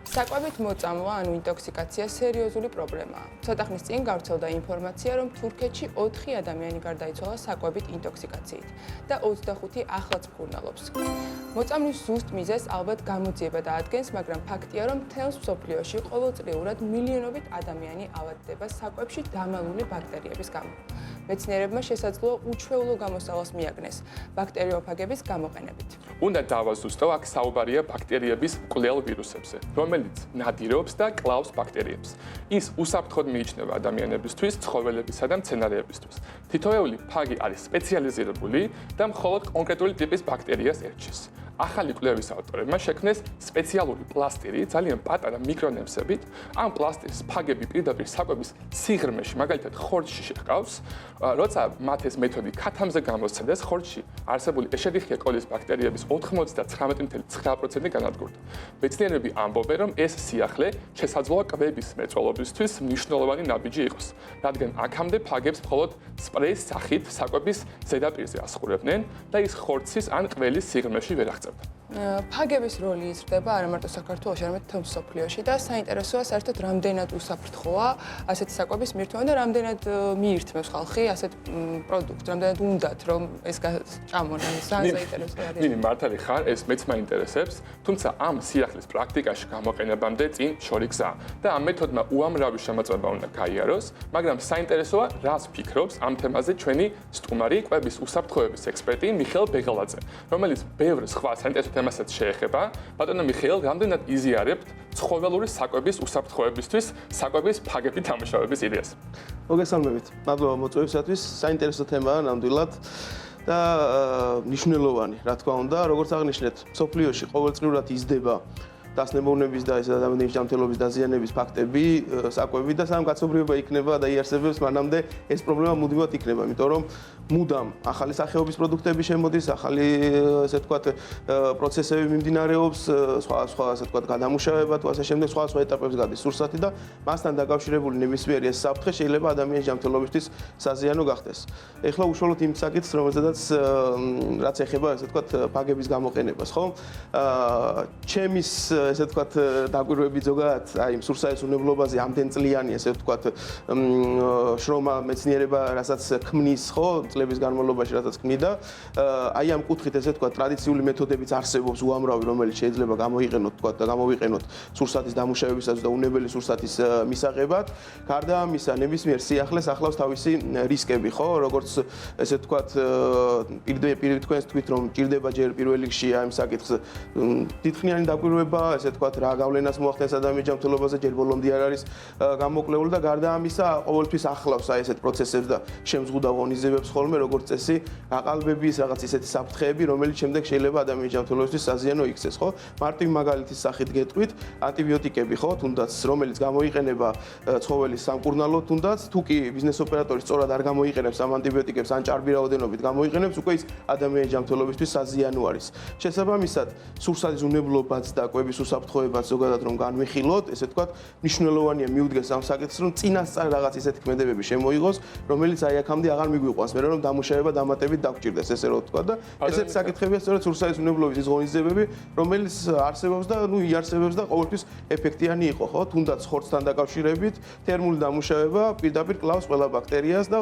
საკვებით მოწამვლა, ანუ ინტოქსიკაცია სერიოზული პრობლემაა. ცოტა ხნის წინ გავრცელდა ინფორმაცია, რომ თურქეთში 4 ადამიანი გარდაიცვალა საკვებით ინტოქსიკაციით და 25 ახლაც მკურნალობს. მოწამვლის ზუსტ მიზეზს ალბათ გამოძიება დაადგენს, მაგრამ ფაქტია, რომ მთელს მსოფლიოში ყოველწლიურად მილიონობით ადამიანი ავადდება საკვებში დამალული ბაქტერიების გამო. მეცნიერებმა შესაძლოა უჩვეულო გამოსავალს მიაგნეს ბაქტერიოფაგების გამოყენებით. უნდა დავაზუსტო, აქ საუბარია ბაქტერიების მკვლელ ვირუსებზე, რომელიც ნადირობს და კლავს ბაქტერიებს. ის უსაფრთხოდ მიიჩნევა ადამიანებისთვის, ცხოველებისა და მცენარეებისთვის. თითოეული ფაგი არის სპეციალიზირებული და მხოლოდ კონკრეტული ტიპის ბაქტერიას ერჩის. ახალი კვლევის ავტორებმა შექმნეს სპეციალური პლასტირი, ძალიან პატარა მიკრონემსებით. ამ პლასტირის ფაგები პირდაპირ საკვების სიღრმეში, მაგალითად ხორცში შეჰყავს. როცა მათ ეს მეთოდი ქათამზე გამოსცეს, ხორცში არსებული ეშერიხია კოლის ბაქტერიების 99.9% განადგურდა. მეცნიერები ამბობენ, რომ ეს სიახლე შესაძლოა კვების მრეწველობისთვის მნიშვნელოვანი ნაბიჯი იყოს, რადგან აქამდე ფაგებს მხოლოდ სპრეის სახით საკვების ზედაპირზე ასხურებდნენ და ის ხორცის ან ყველის სიღრმეში ვერ აღწევდა. ფაგების როლი იზრდება არა მარტო საქართველოში, არამედ მთელ მსოფლიოში და საინტერესოა საერთოდ რამდენად უსაფრთხოა ასეთი საკვების მირთვა და რამდენად მიირთმევს ხალხი ასეთ პროდუქტს, რამდენად უნდათ რომ ეს ჭამონ, ეს საინტერესო არის. ნინი მართალი ხარ, ეს მეც მაინტერესებს, თუმცა ამ სიახლის პრაქტიკაში გამოყენებამდე წინ შორი გზაა და ამ მეთოდმა უამრავი შემოწმება უნდა გაიაროს, მაგრამ საინტერესოა, რას ფიქრობს ამ თემაზე ჩვენი სტუმარი, კვების უსაფრთხოების ექსპერტი მიხეილ ბეღელაძე, რომელიც ბევრ სხვა საინტერესო თემასაც შეეხება. ბატონო მიხეილ, რამდენად იზიარებთ ცხოველური საკვების უსაფრთხოებისთვის საკვების ფაგებით დამუშავების იდეას? მოგესალმებით. მადლობა მოწვევისათვის. საინტერესო თემაა ნამდვილად და მნიშვნელოვანი, რა თქმა უნდა, როგორც აღნიშნეთ, მსოფლიოში ყოველწლიურად იზრდება დასნებოვნების და ეს ადამიანის ჯანმრთელობის დაზიანების ფაქტები, საკვები და სამ კაცობრიობა იქნება და იარსებებს მანამდე ეს პრობლემა მუდმივად იქნება, იმიტომ რომ მუდამ ახალი სახეობის პროდუქტები შემოდის, ახალი ესე ვთქვათ პროცესები მიმდინარეობს, სხვა ასე ვთქვათ გადამუშავება თუ ასე შემდეგ, სხვა ეტაპებს გადის სურსათი და მასთან დაკავშირებული ნებისმიერი ეს საფრთხე შეიძლება ადამიანის ჯანმრთელობისთვის საზიანო გახდეს. ეხლა უშუალოდ იმ საკითხს, რომელზედაც რაც ეხება ასე ვთქვათ ფაგების გამოყენებას, ხო? ჩემის ესე ვთქვათ დაკვირვები ზოგადად აი სურსაესუნებლობაზე ამდენ წლიანი ესე ვთქვათ შრომა მეცნიერება რასაც ქმნის ხო წლების განმავლობაში რასაც ქმნიდა აი ამ კუთხით ესე ვთქვათ ტრადიციული მეთოდებიც არსებობს უამრავი რომელიც შეიძლება გამოიყენოთ ვთქვათ და გამოვიყენოთ სურსათის დამუშავებისას და უნებელი სურსათის მისაღებად გარდა ამისა ნებისმიერ სიახლეს ახლავს თავისი რისკები ხო როგორც ესე ვთქვათ პირდაპირ თქვენს თქვით რომ ჭირდება ჯერ პირველ რიგში აი ამ საკითხს დიდხნიანი დაკვირვება ესე ვთქვათ რა გავლენას მოახდენს ადამიანის ჯანმრთელობაზე ჯერ ბოლომდე არ არის გამოკლეული და გარდა ამისა ყოველთვის ახლავს აი ესეთ პროცესებს და შემზღუდავ ღონისძიებებს ხოლმე როგორც წესი აყალბების რაღაც ისეთი საფრთხეები რომელიც შემდეგ შეიძლება ადამიანის ჯანმრთელობისთვის საზიანო იქცეს ხო მარტივ მაგალითის სახით გეტყვით ანტიბიოტიკები ხო თუნდაც რომელიც გამოიყენება ცხოველის სამკურნალოდ თუნდაც თუ კი ბიზნეს ოპერატორი სწორად არ გამოიყენებს ამ ანტიბიოტიკებს ან ჭარბი რაოდენობით გამოიყენებს უკვე ის ადამიანის ჯანმრთელობისთვის საზიანო არის შესაბამისად სურსათის უნებლობაც და კვების უსაფრთხოებაც ზოგადად რომ განვიხილოთ, ესე ვთქვათ, მნიშვნელოვანია მიუდგეს ამ საკითხს, რომ წინასწარ რაღაც ისეთი ქმედებები შემოიღოს, რომელიც აი აქამდე აღარ მიგვიყვანს, მე რომ დამუშავება დამატებით დაგჭირდეს, ესე რომ ვთქვათ და ესეთი საკითხებია სწორედ სურსათის უნებლობის ის ღონისძიებები, რომელიც არსებობს და ნუ იარსებებს და ყოველთვის ეფექტიანი იყო, ხო? თუნდაც ხორცთან დაკავშირებით, თერმული დამუშავება პირდაპირ კლავს ყველა ბაქტერიას და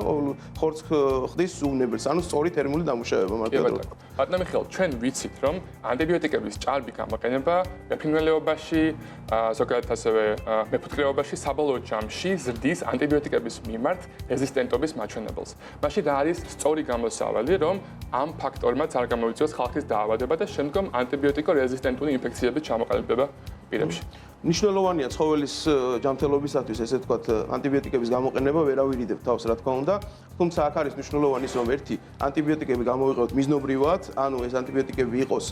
ხორცს ხდის უნებელს, ანუ სწორი თერმული დამუშავება მაგალითად. ბატონო მიხეილ, ჩვენ ვიცით, რომ ანტიბიოტიკების ჭარბი გამოყენება მეფრინველეობაში, ზოგადად ასევე მეფუტკრეობაში საბოლოო ჯამში ზრდის ანტიბიოტიკების მიმართ რეზისტენტობის მაჩვენებელს. მაშინ რა არის სწორი გამოსავალი, რომ ამ ფაქტორმაც არ გამოიწვევს ხალხის დაავადება და შემდგომ ანტიბიოტიკო რეზისტენტული ინფექციების ჩამოყალიბება პირებში. მნიშვნელოვანია ცხოველის ჯანმრთელობისათვის ესე ვთქვათ ანტიბიოტიკების გამოყენება ვერავირიდებ თავს რა თქმა უნდა თუმცა აქ არის მნიშვნელოვანი ის რომ ერთი ანტიბიოტიკები გამოვიყენოთ მიზნობრივად ანუ ეს ანტიბიოტიკები იყოს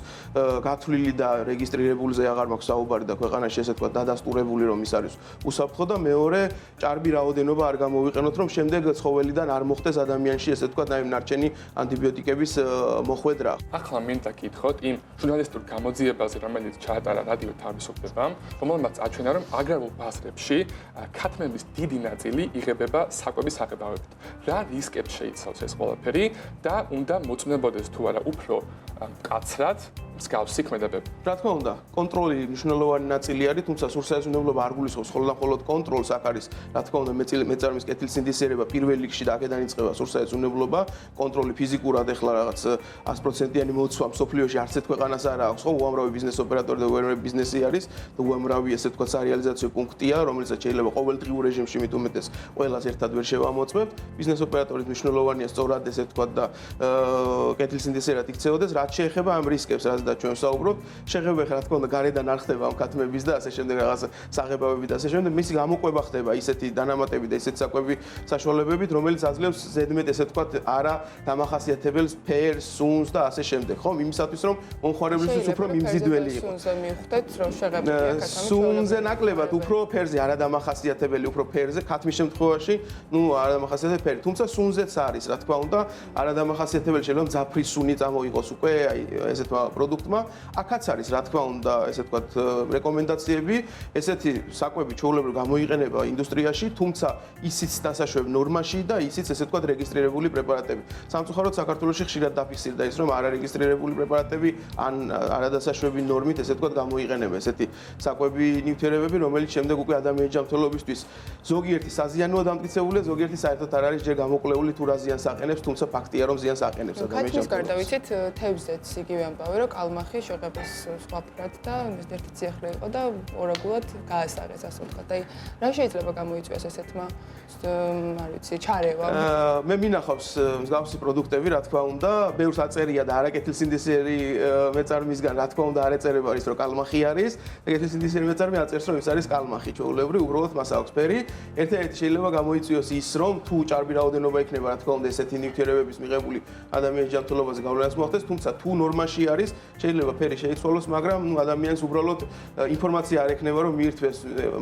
გათვლილი და რეგისტრირებულზე აღარ მაქვს საუბარი და ქვეყანაში ესე ვთქვათ დადასტურებული რომ ის არის უსაფრთხო და მეორე ჭარბი რაოდენობა არ გამოვიყენოთ რომ შემდეგ ცხოველიდან არ მოხდეს ადამიანში ესე ვთქვათ აი ნარჩენი ანტიბიოტიკების მოხვედრა ახლა მინდა გითხოთ იმ ჟურნალისტურ გამოძიებაზე რომელიც ჩაატარა რადიო თავისუფლებამ რომელმაც აჩვენა რომ აგრარულ ბაზრებში ქათმების დიდი ნაწილი იღებება საკვების საღებავებით. რა რისკებს შეიცავს ეს ყველაფერი და უნდა მოწმდებოდეს თუ არა უფრო მკაცრად მსგავსი ქმედებები? რა თქმა უნდა, კონტროლი მნიშვნელოვანი ნაწილი არის, თუმცა სურსაეზრუნებლობა არ გულისხმობს მხოლოდ კონტროლს, აქ არის, რა თქმა უნდა, მეწარმის კეთილსინდისიერება პირველ რიგში და აქედან იწყება სურსაეზრუნებლობა, კონტროლი ფიზიკურად ეხლა რაღაც 100%-იანი მოცვა მსოფლიოში არც ერთ ქვეყანას არ აქვს, ხო, უამრავი ბიზნეს ოპერატორი და უამრავი ბიზნესი არის და უამრავი ესე ვთქვათ სარეალიზაციო პუნქტია, რომელსაც შეიძლება ყოველდღიურ რეჟიმში მით უმეტეს ყველას ერთად ვერ შევამოწმებთ. ბიზნეს ოპერატორის მნიშვნელოვანია სწორად ესე ვთქვათ და კეთილსინდისიერად იქცეოდეს, რაც შეეხება ამ რისკებს, რაც და ჩვენ ვსაუბრობთ, შეღება ხა რა თქმა უნდა გარედან არ ხდება ამ ქათმების და ასე შემდეგ რაღაც საღებავები და ასე შემდეგ, მისი გამოყვება ხდება ისეთი დანამატები და ისეთი საკვები საშუალებებით, რომელიც აძლევს ზედმეტ ესე ვთქვათ არა დამახასიათებელ ფერს, სუნს და ასე შემდეგ, ხო, იმისათვის რომ მომხმარებლისთვის უფრო მიმზიდველი იყოს. სუნზე მივხვდეთ, რომ შეღებებია ქათამი. სუნზე ნაკლებად უფრო ფერზე არა დამახასიათებელი, უფრო ფერზე ქათმის შემთხვევაში, ნუ არა დამახასიათებელი ფერი, თუმცა სუნზეც არის, რა თქმა უნდა, არა დამახასიათებელი შეიძლება მძაფრი სუნი წამოიღოს უკვე აი ესეთმა პროდუქტმა. აქაც არის, რა თქმა უნდა, ესე ვთქვათ, რეკომენდაციები, ესეთი საკვები ჩვეულებრივ გამოიყენება ინდუსტრიაში, თუმცა ისიც დასაშვებ ნორმაში და ისიც ესე ვთქვათ რეგისტრირებული პრეპარატები. სამწუხაროდ საქართველოში ხშირად დაფიქსირდა ის, რომ არარეგისტრირებული პრეპარატები ან არადასაშვები ნორმით ესე ვთქვათ გამოიყენება ესეთი საკვები ნივთიერებები, რომელიც შემდეგ უკვე ადამიანის ჯანმრთელობისთვის ზოგიერთი საზიანოა დამტკიცებულია, ზოგიერთი საერთოდ არ არის ჯერ გამოკვლეული თუ რა ზიანს აყენებს, თუმცა ფაქტია რომ ზიანს აყენებს ადამიანის ქათმის გარდა ჯანმრთელობას. ვიცით, თევზეც იგივე ამბავი, რომ კალმახი შეღების სხვა ფრად და ერთი ციახლე იყო და ორაგულად გაასაღეს, ასე ვთქვათ. აი, რა შეიძლება გამოიწვიოს ესეთმა, არ ვიცი, ჩარევა? მე მინახავს მსგავსი პროდუქტები, რა თქმა უნდა, ბევრს აწერია და არაკეთილსინდისიერი მეწარმისგან, რა თქმა უნდა, არ ეწერება ის, რომ კალმახი არის, და კეთილსინდისიერი მეწარმე აწერს, რომ ის არის კალმახი, ჩვეულებრივ, უბრალოდ მას აქვს ფერი. ერთ-ერთი შეიძლება გამოიწვიოს ის, რომ თუ ჭარბი რაოდენობა იქნება, რა თქმა უნდა, ესეთი ნივთიერებების მიღებული ადამიანის ჯანმრთელობაზე გავლენას მოახდენს, თუმცა თუ ნორმაში არის, შეიძლება ფერი შეიცვალოს, მაგრამ ნუ ადამიანს უბრალოდ ინფორმაცია არ ექნება, რომ მიირთვეს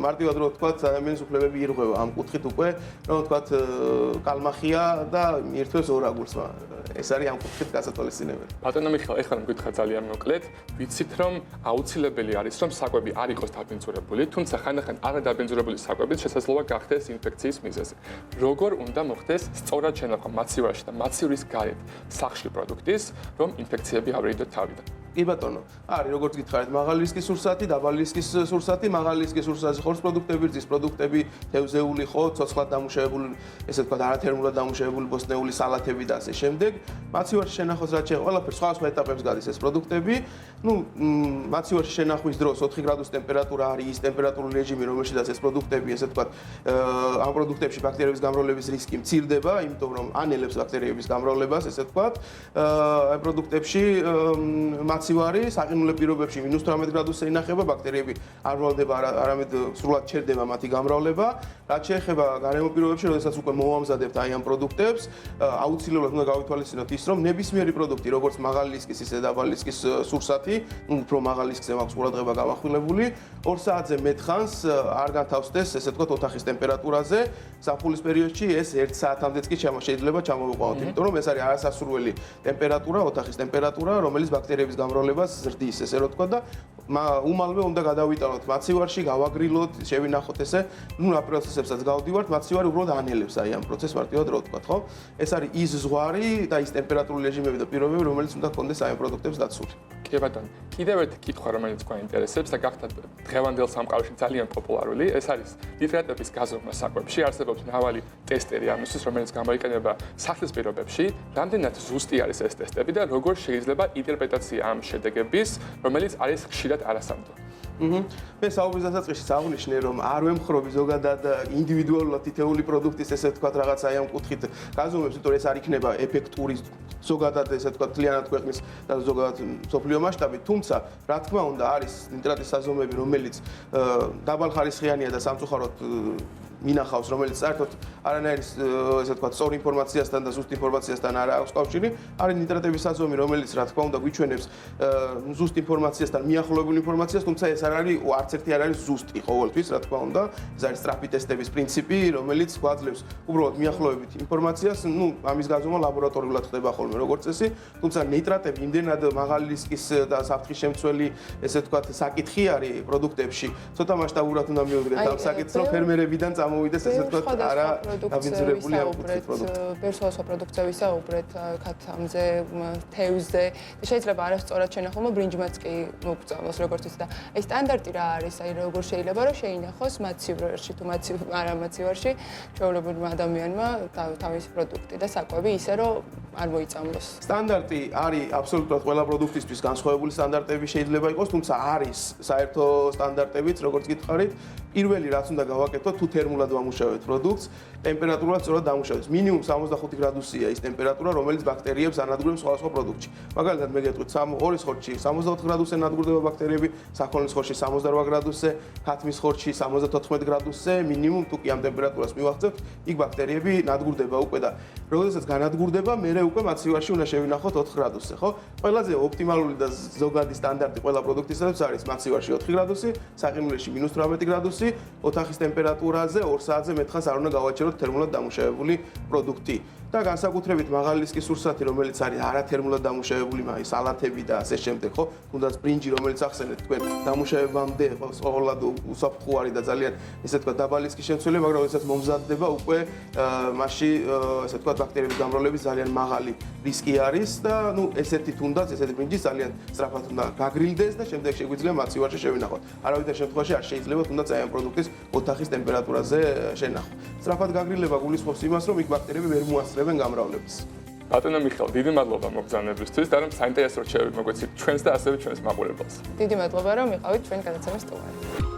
მარტივად რო ვთქვათ, ადამიანის უფლებები ირღვევა ამ კუთხით უკვე, რომ ვთქვათ, კალმახია და მიირთვეს ორაგულს. ეს არის ამ კუთხით გასათვალისწინებელი. ბატონო მიხეილ, ეხლა მგითხა ძალიან მოკლედ, ვიცით რომ აუცილებელი არის რომ საკვები არ იყოს დაბინძურებული, თუმცა ხანდახან არადაბინძურებული საკვებით შესაძლოა გახდეს ინფექციის მიზეზი. როგორ უნდა მოხდეს სწორად შენახვა მაცივარში და მაცივრის გარეთ სახში პროდუქტის, რომ ინფექციები ავერიდოთ თავიდან? კი ბატონო, არის როგორც გითხარით, მაღალი რისკის სურსათი, დაბალი რისკის სურსათი, მაღალი რისკის სურსათი ხორცს პროდუქტები, რძის პროდუქტები, თევზეული ხო, ცოცხლად დამუშავებული, ესე ვთქვათ, არათერმულად დამუშავებული ბოსტნეული სალათები და ასე შემდეგ. მაცივარში შენახოს რაც შეეხება, ყველაფერს სხვადასხვა ეტაპებს გადის ეს პროდუქტები. ნუ მაცივარში შენახვის დროს 4 გრადუს ტემპერატურა არის ის ტემპერატურული რეჟიმი, რომელშიც ეს პროდუქტები, ესე ვთქვათ, ამ პროდუქტებში ბაქტერიების გამრავლების რისკი მცირდება, იმიტომ რომ ანელებს ბაქტერიების გამრავლებას, ესე ვთქვათ, ამ პროდუქტებში მაცივარი საყინულე პირობებში -18 გრადუსზე ინახება, ბაქტერიები არ ვრალდება, არამედ სრულად ჩერდება მათი გამრავლება. რაც შეეხება გარემო პირობებში, როდესაც უკვე მოვამზადებთ აი ამ პროდუქტებს, აუცილებლად უნდა გავითვალისწინოთ ის, რომ ნებისმიერი პროდუქტი, როგორც მაღალი რისკის, ისე დაბალი რისკის სურსათი, უფრო მაღალი რისკზე მაქვს ყურადღება გამახვილებული, 2 საათზე მეტ ხანს არ განთავსდეს, ესე ვთქვათ, ოთახის ტემპერატურაზე. ზაფხულის პერიოდში ეს 1 საათამდეც კი შეიძლება ჩამოვიყვანოთ, იმიტომ რომ ეს არის არასასურველი ტემპერატურა, ოთახის ტემპერატურა, რომელიც ბაქტერიების გამრავლებას ზრდის, ესე რომ ვთქვა და უმალვე უნდა გადავიტანოთ მაცივარში, გავაგრილოთ, შევინახოთ ესე, ნუ რა პროცესებსაც გავდივართ, მაცივარი უბრალოდ ანელებს აი ამ პროცესს მარტივად რო ვთქვა, ხო? ეს არის ის ზღვარი და ის ტემპერატურული რეჟიმები და პირობები, რომელიც უნდა გქონდეს აი ამ პროდუქტებს დაცული. კი ბატონო, კიდევ ერთი კითხვა, რომელიც თქვენ ინტერესებს და გახდა დღევანდელ სამყაროში ძალიან პოპულარული, ეს არის ნიტრატების გაზომვა საკვებში. არსებობს მრავალი ტესტერი ამისთვის, რომელიც გამოიყენება სახლის პირობებში. რამდენად ზუსტი არის ეს ტესტები და როგორ შეიძლება ინტერპრეტაცია ამ შედეგების, რომელიც არის ხშირად არასამდო? მე საუბრის დასაწყისში აღნიშნე, რომ არ ვემხრობი ზოგადად ინდივიდუალურად თითეული პროდუქტის ესე ვთქვათ რაღაცა აი ამ კუთხით გაზომვებს, იმიტომ რომ ეს არ იქნება ეფექტური ზოგადად ესე ვთქვათ მთლიანად ქვეყნის და ზოგადად მსოფლიო მასშტაბით, თუმცა რა თქმა უნდა არის ნიტრატის საზომები, რომელიც დაბალხარისხიანია და სამწუხაროდ მინახავს, რომელიც საერთოდ არანაირი ესე ვთქვათ სწორ ინფორმაციასთან და ზუსტ ინფორმაციასთან არ აქვს კავშირი, არის ნიტრატების საზომი, რომელიც რა თქმა უნდა გვიჩვენებს ზუსტ ინფორმაციასთან მიახლოებულ ინფორმაციას, თუმცა ეს არ არის არც ერთი არ არის ზუსტი ყოველთვის, რა თქმა უნდა, ეს არის სწრაფი ტესტების პრინციპი, რომელიც გვაძლევს უბრალოდ მიახლოებით ინფორმაციას, ნუ ამის გაზომა ლაბორატორიულად ხდება ხოლმე როგორც წესი, თუმცა ნიტრატები იმდენად მაღალი რისკის და საფრთხის შემცველი ესე ვთქვათ საკითხი არის პროდუქტებში, ცოტა მასშტაბურად უნდა მივიღეთ ამ საკითხს, რომ ფერმერებიდან წამოვიდეს ესე ვთქვათ არა დაბინძურებული ამ პროდუქტი. პერსონალურ პროდუქტზე ვისაუბრეთ, ქათამზე, თევზზე. შეიძლება არასწორად შენახულმა ბრინჯმაც კი მოგწამოს, როგორც იცი და ეს სტანდარტი რა არის, აი როგორ შეიძლება რომ შეინახოს მაცივარში თუ არა მაცივარში ჩვეულებრივმა ადამიანმა თავისი პროდუქტი და საკვები ისე რომ არ მოიწამლოს. სტანდარტი არის აბსოლუტურად ყველა პროდუქტისთვის განსხვავებული სტანდარტები შეიძლება იყოს, თუმცა არის საერთო სტანდარტებიც, როგორც გითხარით. პირველი რაც უნდა გავაკეთოთ, თუ თერმულად ვამუშავებთ პროდუქტს, ტემპერატურა სწორად დამუშავდეს. მინიმუმ 65 გრადუსია ის ტემპერატურა, რომელიც ბაქტერიებს ანადგურებს სხვადასხვა პროდუქტში. მაგალითად, მე გეტყვით, ორის ხორცში 64 გრადუსზე ნადგურდება ბაქტერიები, საქონლის ხორცში 68 გრადუსზე, ქათმის ხორცში 74 გრადუსზე, მინიმუმ თუ კი ამ ტემპერატურას მივახცევთ, იქ ბაქტერიები ნადგურდება უკვე და როდესაც განადგურდება, მერე უკვე მაცივარში უნდა შევინახოთ 4 გრადუსზე, ხო? ყველაზე ოპტიმალური და ზოგადი სტანდარტი ყველა პროდუქტისათვის არის მაცივარში 4 გრადუსი, საყინულში -18 გრადუსი, ოთახის ტემპერატურაზე 2 საათზე მეტხანს არ უნდა გავაჩეროთ თერმულად დამუშავებული პროდუქტი. და განსაკუთრებით მაღალი რისკის სურსათი, რომელიც არის არათერმულად დამუშავებული, მაგის სალათები და ასე შემდეგ, ხო? თუნდაც ბრინჯი, რომელიც ახსენეთ თქვენ, დამუშავებამდე ყოველად უსაფრთხოარი და ძალიან ესე ვთქვათ დაბალი რისკის შემცველია, მაგრამ როდესაც მომზადდება, უკვე მასში ესე ვთქვათ ბაქტერიების გამრავლების ძალიან მაღალი რისკი არის და ნუ ესეთი თუნდაც ესეთი ბრინჯი ძალიან სწრაფად უნდა გაგრილდეს და შემდეგ შეგვიძლია მაცივარში შევინახოთ. არავითარ შემთხვევაში არ შეიძლება თუნდაც აი ამ პროდუქტის ოთახის ტემპერატურაზე შენახვა. სწრაფად გაგრილება გულისხმობს იმას, რომ იქ ბაქტერიები ვერ მოასწრებენ გამრავლებას. ბატონო მიხეილ, დიდი მადლობა მოგზაურობისთვის და რომ საინტერესო რჩევები მოგვეცით ჩვენს და ასევე ჩვენს მაყურებელს. დიდი მადლობა რომ იყავით ჩვენ გადაცემის სტუმარი.